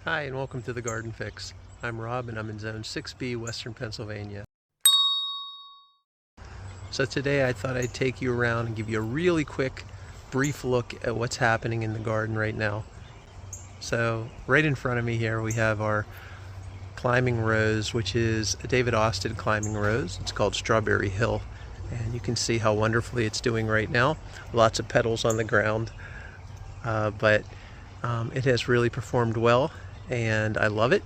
Hi and welcome to the Garden Fix. I'm Rob and I'm in Zone 6B, Western Pennsylvania. So today I thought I'd take you around and give you a really quick, brief look at what's happening in the garden right now. So right in front of me here we have our climbing rose, which is a David Austin climbing rose. It's called Strawberry Hill, and you can see how wonderfully it's doing right now. Lots of petals on the ground, but it has really performed well and I love it.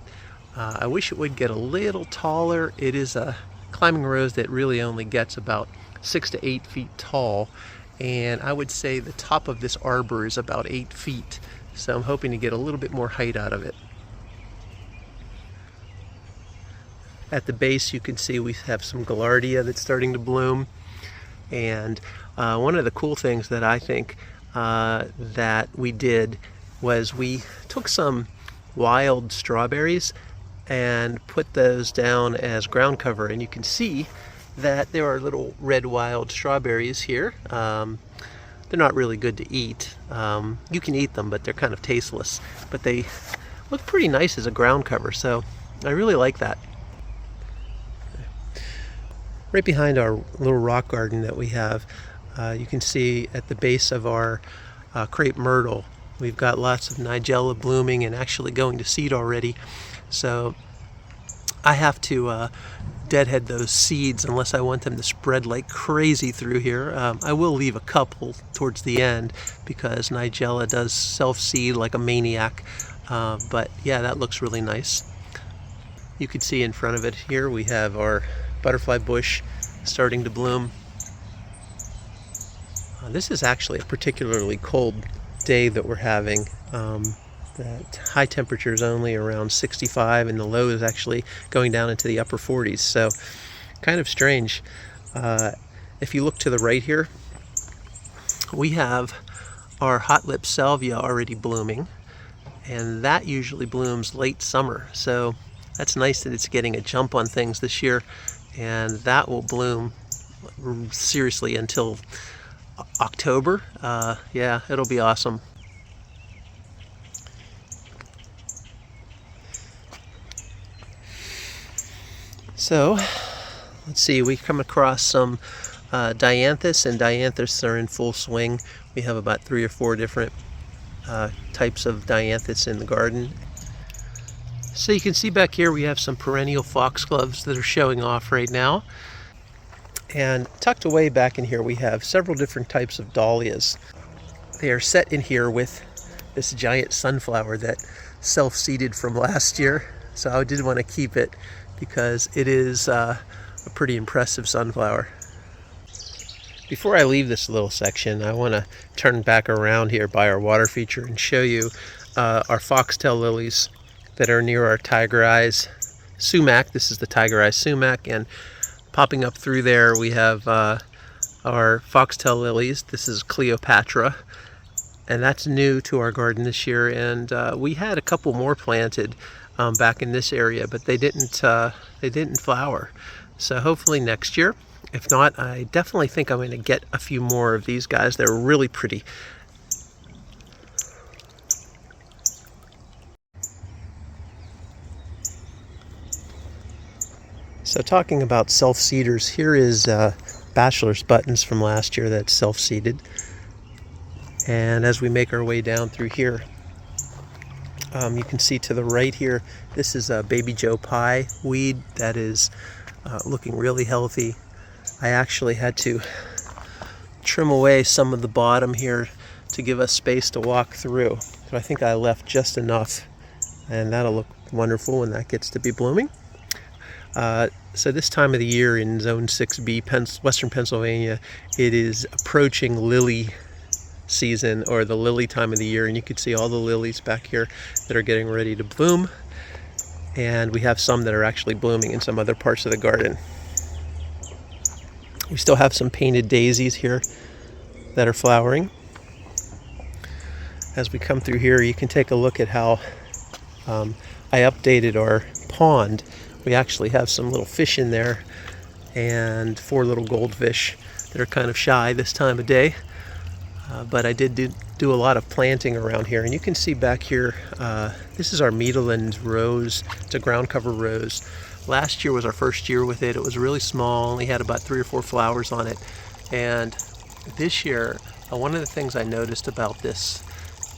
I wish it would get a little taller. It is a climbing rose that really only gets about 6 to 8 feet tall, and I would say the top of this arbor is about 8 feet, so I'm hoping to get a little bit more height out of it. At the base you can see we have some gaillardia that's starting to bloom, and one of the cool things that I think that we did was we took some wild strawberries and put those down as ground cover, and you can see that there are little red wild strawberries here. They're not really good to eat. You can eat them, but they're kind of tasteless, but they look pretty nice as a ground cover, so I really like that. Right behind our little rock garden that we have, you can see at the base of our crepe myrtle we've got lots of nigella blooming and actually going to seed already. So I have to deadhead those seeds unless I want them to spread like crazy through here. I will leave a couple towards the end because nigella does self-seed like a maniac. But yeah, that looks really nice. You can see in front of it here we have our butterfly bush starting to bloom. This is actually a particularly cold day that we're having. The high temperature is only around 65 and the low is actually going down into the upper 40s, so kind of strange. If you look to the right here, we have our hot lip salvia already blooming, and that usually blooms late summer, so that's nice that it's getting a jump on things this year, and that will bloom seriously until October. Yeah, it'll be awesome. So let's see, we come across some dianthus, and dianthus are in full swing. We have about 3 or 4 different types of dianthus in the garden. So you can see back here we have some perennial foxgloves that are showing off right now. And tucked away back in here we have several different types of dahlias. They are set in here with this giant sunflower that self-seeded from last year. So I did want to keep it because it is a pretty impressive sunflower. Before I leave this little section, I want to turn back around here by our water feature and show you our foxtail lilies that are near our tiger eyes sumac. This is the tiger eye sumac, and popping up through there we have our foxtail lilies. This is Cleopatra, and that's new to our garden this year, and we had a couple more planted back in this area, but they didn't flower. So hopefully next year. If not, I definitely think I'm going to get a few more of these guys. They're really pretty. So talking about self-seeders, here is bachelor's buttons from last year that's self-seeded. And as we make our way down through here, you can see to the right here, this is a baby Joe Pye weed that is looking really healthy. I actually had to trim away some of the bottom here to give us space to walk through. So I think I left just enough, and that'll look wonderful when that gets to be blooming. So this time of the year in Zone 6B, Western Pennsylvania, it is approaching lily season, or the lily time of the year, and you can see all the lilies back here that are getting ready to bloom, and we have some that are actually blooming in some other parts of the garden. We still have some painted daisies here that are flowering. As we come through here, you can take a look at how I updated our pond. We actually have some little fish in there and 4 little goldfish that are kind of shy this time of day. but I did do a lot of planting around here, and you can see back here, this is our Meadowland rose. It's a ground cover rose. Last year was our first year with it. It was really small, only had about 3 or 4 flowers on it. And this year, one of the things I noticed about this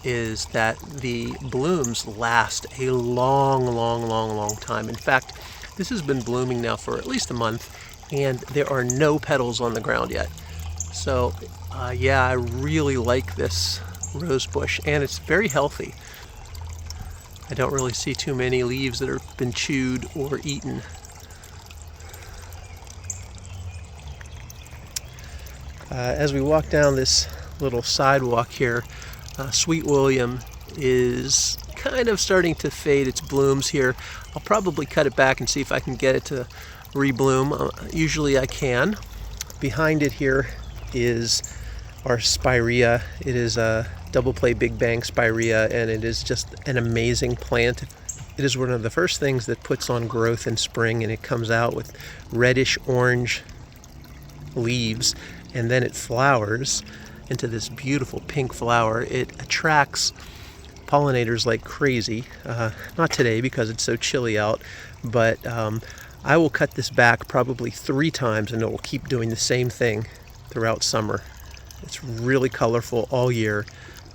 is that the blooms last a long time. In fact, this has been blooming now for at least a month, and there are no petals on the ground yet. So yeah, I really like this rose bush, and it's very healthy. I don't really see too many leaves that have been chewed or eaten. As we walk down this little sidewalk here, Sweet William is kind of starting to fade its blooms here. I'll probably cut it back and see if I can get it to rebloom. Usually I can. Behind it here is our spirea. It is a double play Big Bang spirea, and it is just an amazing plant. It is one of the first things that puts on growth in spring, and it comes out with reddish orange leaves, and then it flowers into this beautiful pink flower. It attracts pollinators like crazy. Not today because it's so chilly out, but I will cut this back probably 3 times, and it will keep doing the same thing throughout summer. It's really colorful all year.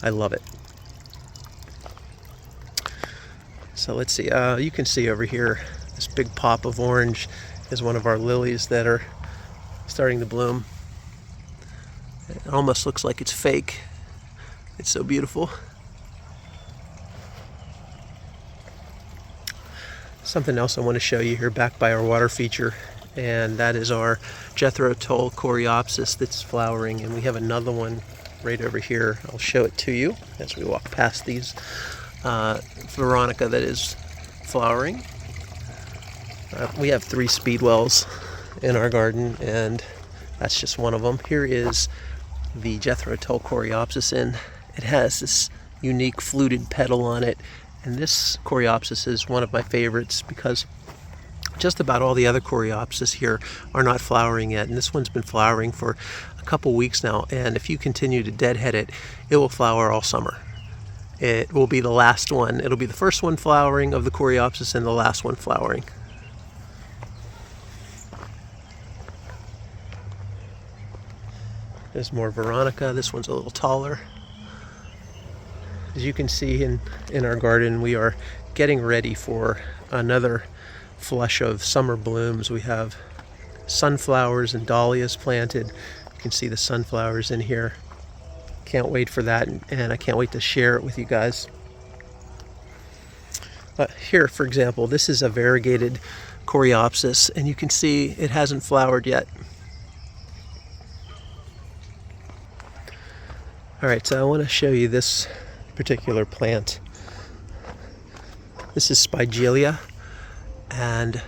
I love it. So let's see, you can see over here, this big pop of orange is one of our lilies that are starting to bloom. It almost looks like it's fake. It's so beautiful. Something else I want to show you here back by our water feature, and that is our Jethro Tull coreopsis that's flowering, and we have another one right over here. I'll show it to you as we walk past these. Veronica that is flowering. We have 3 speedwells in our garden, and that's just one of them. Here is the Jethro Tull coreopsis, and it has this unique fluted petal on it. And this coreopsis is one of my favorites because just about all the other coreopsis here are not flowering yet, and this one's been flowering for a couple weeks now, and if you continue to deadhead it, it will flower all summer. It will be the last one. It'll be the first one flowering of the coreopsis and the last one flowering. There's more Veronica. This one's a little taller. As you can see in our garden, we are getting ready for another flush of summer blooms. We have sunflowers and dahlias planted. You can see the sunflowers in here. Can't wait for that, and I can't wait to share it with you guys. Here, for example, this is a variegated coreopsis, and you can see it hasn't flowered yet. Alright, so I want to show you this particular plant. This is Spigelia, and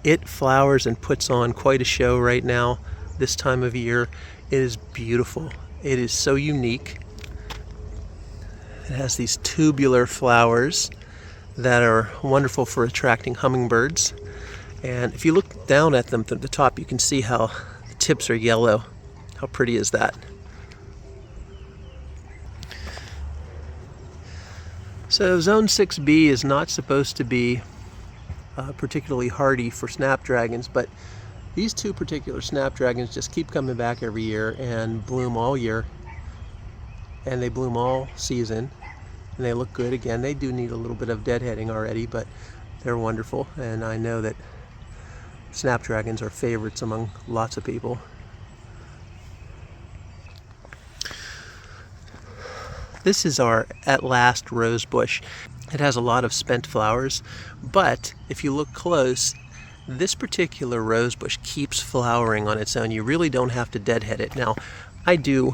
it flowers and puts on quite a show right now this time of year. It is beautiful. It is so unique. It has these tubular flowers that are wonderful for attracting hummingbirds. And if you look down at them at the top, you can see how the tips are yellow. How pretty is that? So Zone 6B is not supposed to be particularly hardy for snapdragons, but these 2 particular snapdragons just keep coming back every year and bloom all year, and they bloom all season, and they look good. Again, they do need a little bit of deadheading already, but they're wonderful, and I know that snapdragons are favorites among lots of people. This is our At Last rose bush. It has a lot of spent flowers, but if you look close, this particular rose bush keeps flowering on its own. You really don't have to deadhead it. Now, I do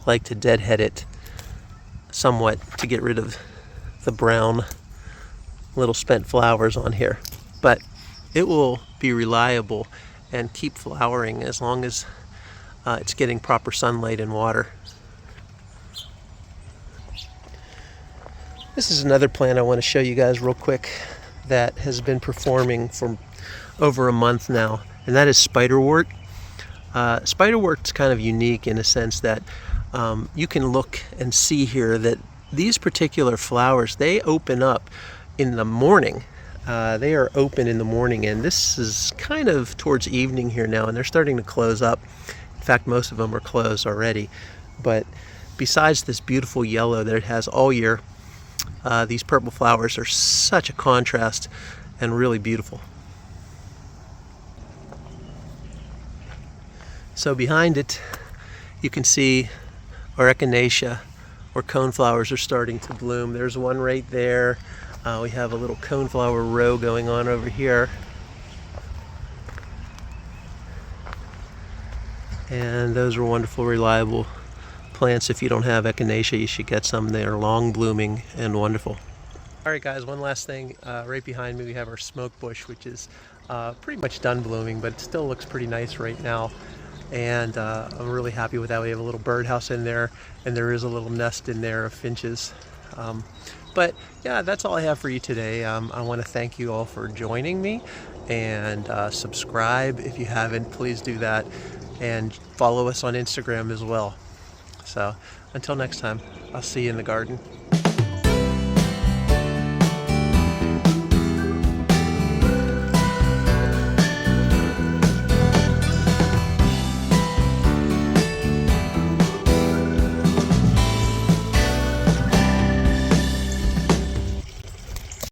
like to deadhead it somewhat to get rid of the brown little spent flowers on here, but it will be reliable and keep flowering as long as it's getting proper sunlight and water. This is another plant I want to show you guys real quick that has been performing for over a month now, and that is spiderwort. Spiderwort's kind of unique in a sense that you can look and see here that these particular flowers, they open up in the morning. They are open in the morning, and this is kind of towards evening here now, and they're starting to close up. In fact, most of them are closed already. But besides this beautiful yellow that it has all year, these purple flowers are such a contrast and really beautiful. So behind it, you can see our echinacea, or coneflowers, are starting to bloom. There's one right there. We have a little coneflower row going on over here. And those are wonderful, reliable plants. If you don't have echinacea, you should get some. They are long blooming and wonderful. All right, guys, one last thing. Right behind me, we have our smoke bush, which is pretty much done blooming, but it still looks pretty nice right now. And I'm really happy with that. We have a little birdhouse in there, and there is a little nest in there of finches. But yeah, that's all I have for you today. I want to thank you all for joining me, and subscribe if you haven't. Please do that, and follow us on Instagram as well. So until next time, I'll see you in the garden.